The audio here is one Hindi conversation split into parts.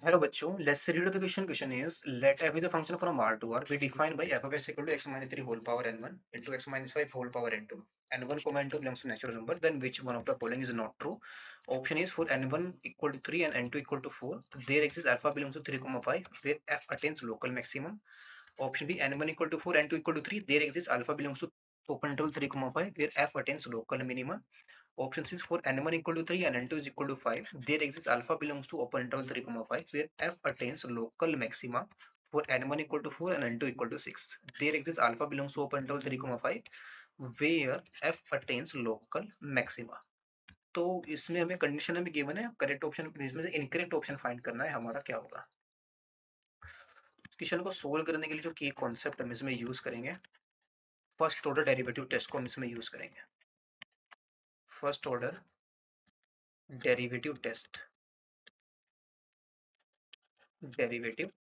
Hello बच्चों, let's read the question. Question is, let f be the function from R to R be defined by f of x equal to x minus 3 whole power n1 into x minus 5 whole power n2. n1 comma n2 belongs to natural number, then which one of the following is not true? Option is for n1 equal to 3 and n2 equal to 4, there exists alpha belongs to 3 comma 5 where f attains local maximum. Option B, n1 equal to 4, n2 equal to 3, there exists alpha belongs to open interval 3 comma 5 where f attains local minima. Option is for n1 equal to 3 and n2 is equal to 5. There exists alpha belongs to open interval 3, 5 where f attains local maxima for n1 equal to 4 and n2 equal to 6. There exists alpha belongs to open interval 3, 5 where f attains local maxima. तो इसमें हमें कंडीशन हमें गिवन है, करेक्ट ऑप्शन इसमें से इनकरेक्ट ऑप्शन फाइंड करना है, हमारा क्या होगा। क्वेश्चन को सोल्व करने के लिए जो की कॉन्सेप्ट हम इसमें यूज करेंगे, फर्स्ट ऑर्डर डेरिवेटिव टेस्ट को हम इसमें यूज करेंगे। First order derivative test, derivative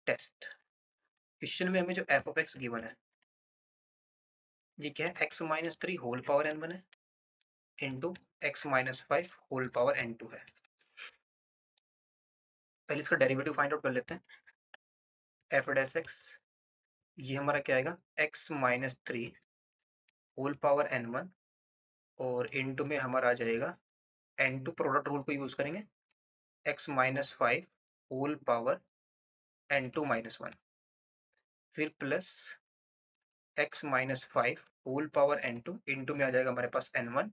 test. Question में हमें जो एफ ऑफ एक्स गिवन है, ये क्या है, x minus 3 whole power n one है into x minus 5 whole power n two है। पहले इसका डेरिवेटिव फाइंड आउट कर लेते हैं। एफ डैश एक्स, ये हमारा क्या आएगा, x minus 3 whole power n one और इंटू में हमारा आ जाएगा एन टू, प्रोडक्ट रूल को यूज करेंगे, x minus 5 whole power n two minus one, फिर plus x minus 5 whole power n two, into में आ जाएगा हमारे पास n one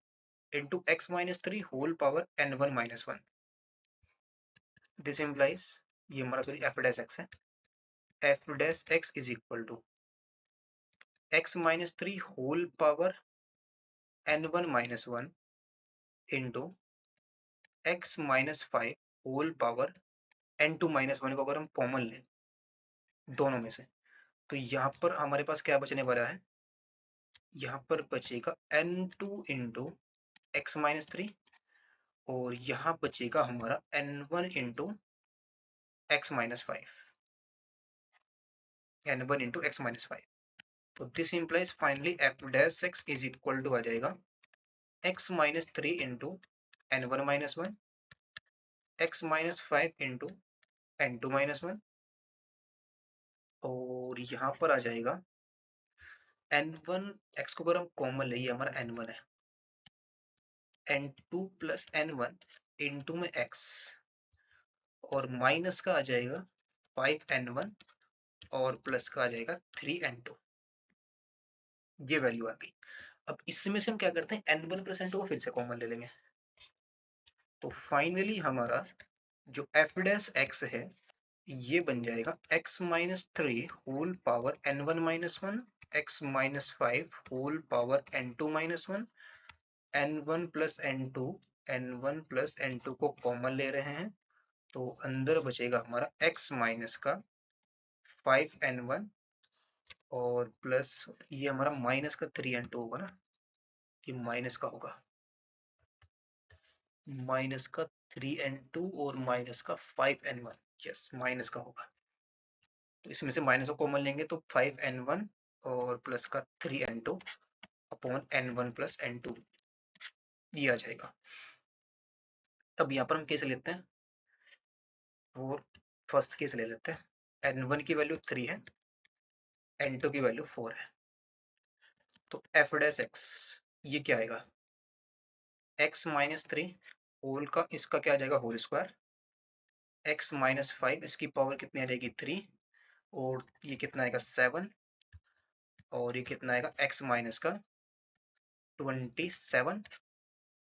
into x minus 3 whole power n one minus one. This implies, ये हमारा सॉरी एफ डैश एक्स है, F dash x is equal to x minus 3 whole power n one minus one into x minus 5 whole power n two minus one को अगर हम कॉमन लें दोनों में से, तो यहाँ पर हमारे पास क्या बचने वाला है, यहाँ पर बचेगा n two into x minus 3 और यहाँ बचेगा हमारा n one into x minus 5, n one into x minus 5। तो this implies finally f dash x is equal to आ जाएगा x minus 3 into n one minus one, x minus 5 into n two minus one, और यहाँ पर आ जाएगा एन वन, एक्स को अगर हम कॉमन ले, ये हमारा एन वन है, n two plus n one into में एक्स और माइनस का आ जाएगा 5n1 और प्लस का आ जाएगा 3n2, ये वैल्यू आ गई। अब इसमें से हम क्या करते हैं, n1 प्लस n2 को फिर से कॉमन ले लेंगे, तो फाइनली हमारा जो एफ डैश एक्स है ये बन जाएगा x minus 3 whole power n one minus one, x minus 5 whole power n two minus one, n one plus n two, n one plus n two को कॉमन ले रहे हैं, तो अंदर बचेगा हमारा x माइनस का 5n1 और प्लस ये हमारा माइनस का 3n2 होगा ना, कि माइनस का होगा, माइनस का 3n2 और माइनस का 5n1, यस माइनस का होगा। तो इसमें से माइनस को कॉमन लेंगे तो 5n1 और प्लस का 3n2 upon n1 plus n2, ये आ जाएगा। अब यहाँ पर हम केस लेते हैं, और फर्स्ट केस ले लेते हैं, n1 की वैल्यू 3 है, n2 की वैल्यू 4 है, तो एफ डैश एक्स ये क्या आएगा, एक्स माइनस 3 होल का इसका क्या आ जाएगा होल स्क्वायर, एक्स माइनस 5 इसकी पावर कितनी आ जाएगी 3 और ये कितना आएगा 7 और ये कितना आएगा एक्स माइनस का 27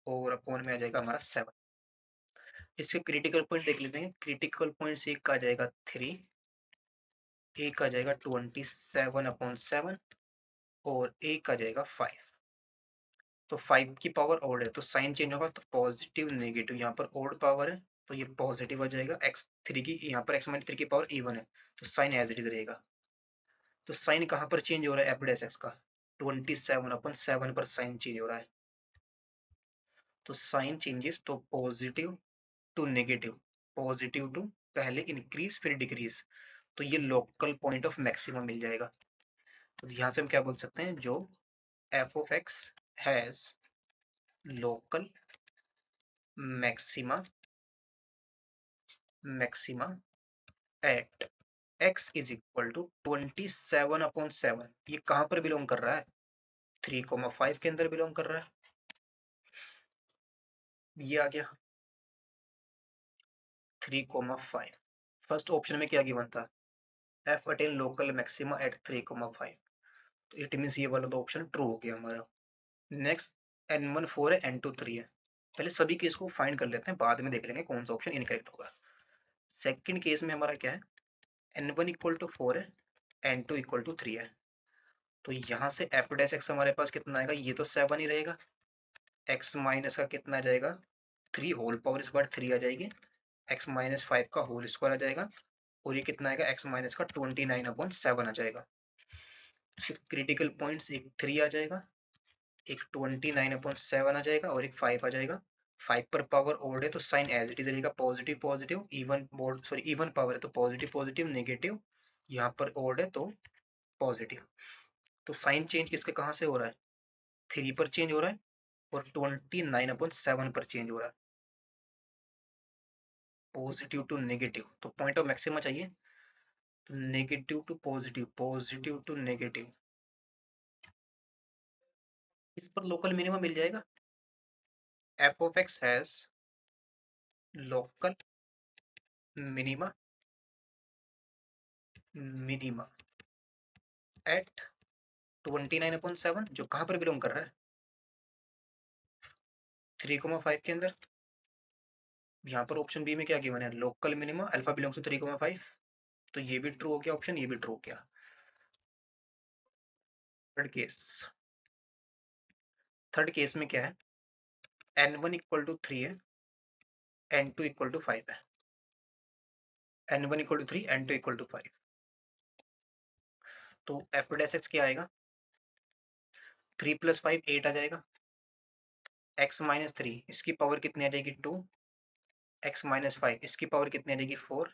और अपॉन में आ जाएगा हमारा 7। इसके क्रिटिकल पॉइंट देख लेते हैं, क्रिटिकल पॉइंट एक का आ जाएगा 3, एक आ जाएगा 27 अपॉन 7 और एक का जाएगा 5। तो 5 की पावर ऑड है तो साइन चेंज होगा, तो पॉजिटिव नेगेटिव, यहाँ पर ऑड पावर है तो ये पॉजिटिव आ जाएगा, एक्स थ्री की यहाँ पर एक्स माइनस 3 की पावर इवन है तो साइन एज इट इज रहेगा। तो साइन कहाँ पर चेंज हो रहा है एफ डैश एक्स का, 27 अपन 7 पर साइन चेंज हो रहा है, तो साइन चेंजेस तो positive to negative, positive to पहले इंक्रीज फिर डिक्रीज, तो ये लोकल पॉइंट ऑफ मैक्सिमम मिल जाएगा। तो यहाँ से हम क्या बोल सकते हैं, जो f of x has local maxima maxima at x is equal to 27/7। ये कहां पर बिलोंग कर रहा है? 3,5 के अंदर बिलोंग कर रहा है। ये आ गया 3,5। फर्स्ट ऑप्शन में क्या गिवन था? F attain local maxima eight 3,5। तो इट मीन्स ये वाला तो ऑप्शन ट्रू हो गया हमारा। नेक्स्ट n1 4 है, n2 3 है। पहले सभी केस को फाइंड कर लेते हैं, बाद में देख लेंगे कौन सा ऑप्शन इनकरेक्ट होगा। सेकंड केस में हमारा क्या है? n1 इक्वल टू 4 है, n2 इक्वल टू 3 है। तो यहाँ से एफ डैश एक्स हमारे पास कितना आएगा? ये तो 7 ही रहेगा। x माइनस का कितना आ जाएगा? 3 होल पावर स्क्वायर 3 आ जाएगी। x माइनस 5 का होल स्क्वायर आ जाएगा। और ये कितना आएगा? x माइनस का 29/7 आ जाएगा। फिर क्रिटिकल पॉइंट्स एक 3 आ जाएगा, एक 29/7 आ जाएगा और एक 5 आ जाएगा। 5 पर पावर ओड है तो साइन एज इट इज रहेगा positive positive. Even board sorry even power है तो पॉजिटिव पॉजिटिव नेगेटिव। यहाँ पर ओड है तो पॉजिटिव। तो साइन चेंज किसके कहाँ से हो रहा है? 3 पर चेंज हो रहा है और 29/7 पर चेंज हो रहा है। पॉजिटिव टू नेगेटिव, तो पॉइंट ऑफ मैक्सिमा चाहिए। तो negative to positive, positive to negative, इस पर लोकल मिनिमम मिल जाएगा। F of x has local minima minima at 29/7, जो कहां पर बिलोंग कर रहा है? 3,5 के अंदर। यहाँ पर ऑप्शन बी में क्या गिवन है? Local minima alpha belongs to 3,5। तो ये भी ट्रू हो गया ऑप्शन, ये भी ट्रू हो गया। Third case. थर्ड केस में क्या है? n1 इक्वल टू 3 है, n2 इक्वल टू 5 है। n1 equal to 3, n2 equal to 5। तो एफ डैश एक्स क्या आएगा? 3 + 5 8 आ जाएगा। x माइनस 3 इसकी पावर कितनी आ जाएगी? 2। x माइनस 5 इसकी पावर कितनी आ जाएगी? 4।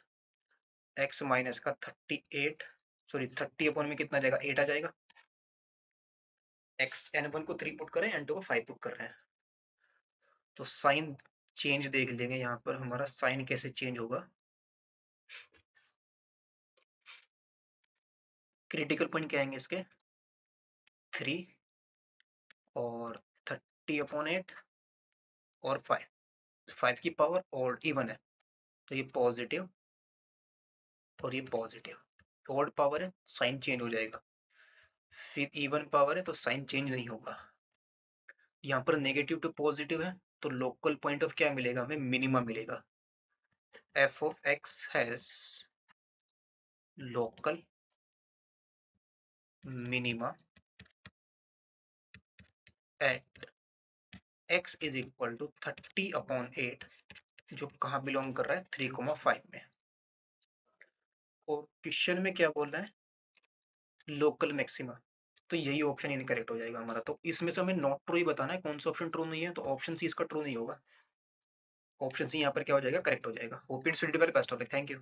x माइनस का 38, सॉरी 30 अपॉन में कितना आ जाएगा? 8 आ जाएगा। x n1 को 3 पुट करें, n2 को 5 पुट कर रहे हैं। तो साइन चेंज देख लेंगे यहाँ पर हमारा साइन कैसे चेंज होगा। क्रिटिकल पॉइंट क्या आएंगे इसके? 3 और 30/8 और 5। 5 की पावर और इवन है तो ये पॉजिटिव और ये पॉजिटिव। ऑड पावर है, साइन चेंज हो जाएगा। फिर इवन पावर है तो साइन चेंज नहीं होगा। यहाँ पर नेगेटिव टू पॉजिटिव है तो लोकल पॉइंट ऑफ क्या मिलेगा? हमें मिनिमा मिलेगा। F of x has local minima at x is equal to 30/8, जो कहाँ बिलोंग कर रहा है? 3,5 में। और क्वेश्चन में क्या बोल रहा है? Local maxima. तो यही ऑप्शन इनकरेक्ट हो जाएगा हमारा। तो इसमें से हमें नॉट ट्रू ही बताना है कौन सा ऑप्शन ट्रू नहीं है। तो ऑप्शन सी इसका ट्रू नहीं होगा। ऑप्शन सी यहाँ पर क्या हो जाएगा? करेक्ट हो जाएगा। Hope it's will be very best of luck. Thank you.